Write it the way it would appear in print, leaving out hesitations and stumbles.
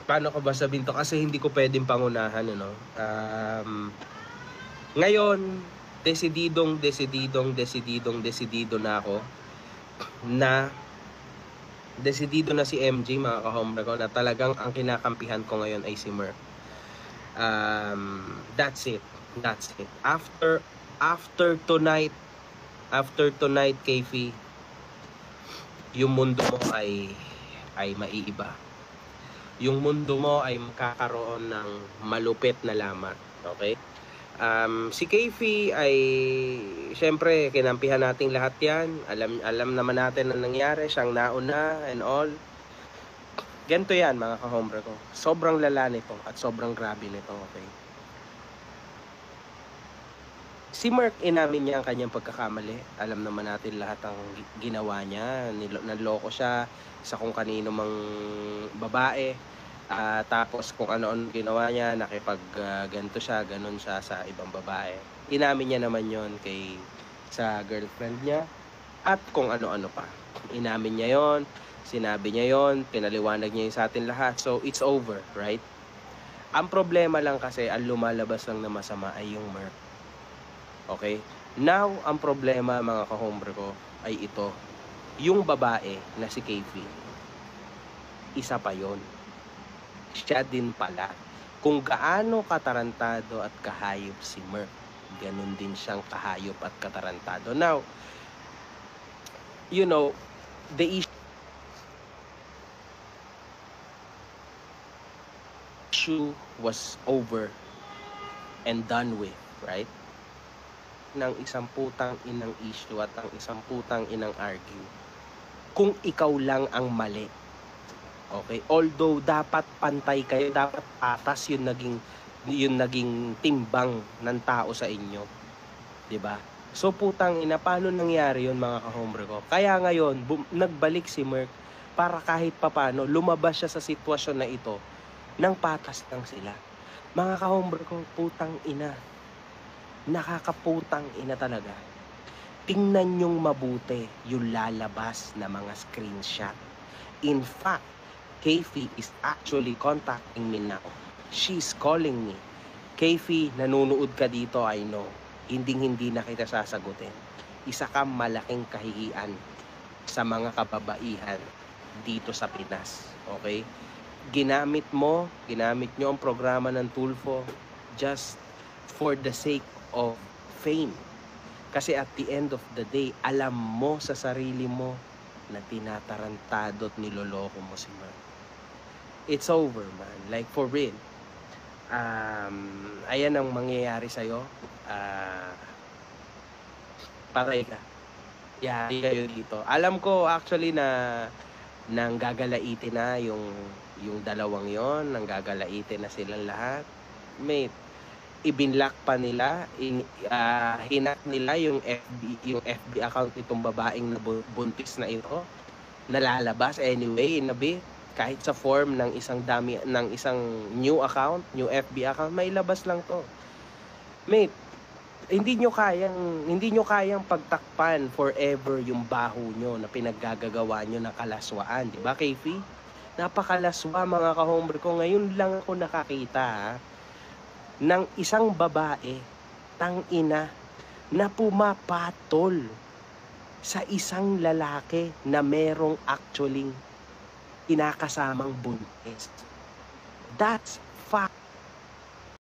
paano ko ba sabihin to? Kasi hindi ko pwedeng pangunahan, ano? Ngayon, desidido na ako na desidido na si MJ, mga ka-hombre ko, na talagang ang kinakampihan ko ngayon ay si Merc. That's it. After tonight, Kefi, yung mundo mo ay maiiba. Yung mundo mo ay makakaroon ng malupit na lamat. Okay? Si Kefi ay syempre kinampihan nating lahat yan. Alam naman natin ang nangyari, siyang nauna and all. Ganito yan, mga ka-hombre ko. Sobrang lala nito at sobrang grabe nito. Okay? Si Merc, inamin niya ang kanyang pagkakamali. Alam naman natin lahat ang ginawa niya. Naloko siya sa kung kanino mang babae. Tapos kung ano-ano ginawa niya, ganito siya, ganun siya sa ibang babae. Inamin niya naman yon sa girlfriend niya at kung ano-ano pa. Inamin niya yon, sinabi niya yon, pinaliwanag niya yun sa atin lahat. So, it's over, right? Ang problema lang kasi, ang lumalabas lang na masama ay yung Merc. Okay? Now, ang problema, mga ka-hombre ko, ay ito. Yung babae na si Kefi, isa pa yon. Siya din pala. Kung gaano katarantado at kahayop si Merc, ganun din siyang kahayop at katarantado. Now, you know, the issue was over and done with, right? Ng isang putang inang issue at ang isang putang inang argue. Kung ikaw lang ang mali. Okay? Although dapat pantay kayo, dapat patas yung naging timbang ng tao sa inyo. 'Di ba? So putang ina, paano nangyari yun, mga ka-hombre ko? Kaya ngayon, nagbalik si Merc para kahit papano lumabas siya sa sitwasyon na ito nang patas lang sila. Mga ka-hombre ko, putang ina. Nakakaputang ina talaga. Tingnan nyong mabuti yung lalabas na mga screenshot. In fact, Kefi is actually contacting me now. She's calling me. Kefi, nanonood ka dito, I know. Hindi na kita sasagutin. Isa kang malaking kahihiyan sa mga kababaihan dito sa Pinas. Okay? Ginamit nyo ang programa ng Tulfo just for the sake of fame. Kasi at the end of the day, alam mo sa sarili mo na tinatarantado at niloloko mo si Merc. It's over, man. Like, for real. Ayan ang mangyayari sa'yo. Patay ka. Yari kayo dito. Alam ko, actually, nang gagalaitin na yung dalawang yon, nang gagalaitin na silang lahat. Mate, ibinlock pa nila, hinak nila yung FB account nitong babaeng buntis na ito. Nalalabas anyway in a bit. Kahit sa form ng isang new FB account, may labas lang to. Mate, hindi nyo kayang pagtakpan forever yung baho nyo na pinaggagawa nyo ng kalaswaan, di ba, Kefi? Napakalaswa, mga ka-hombre ko. Ngayon lang ako nakakita ng isang babae, tangina, na pumapatol sa isang lalaki na merong actually kinakasamang buntis. That's fact.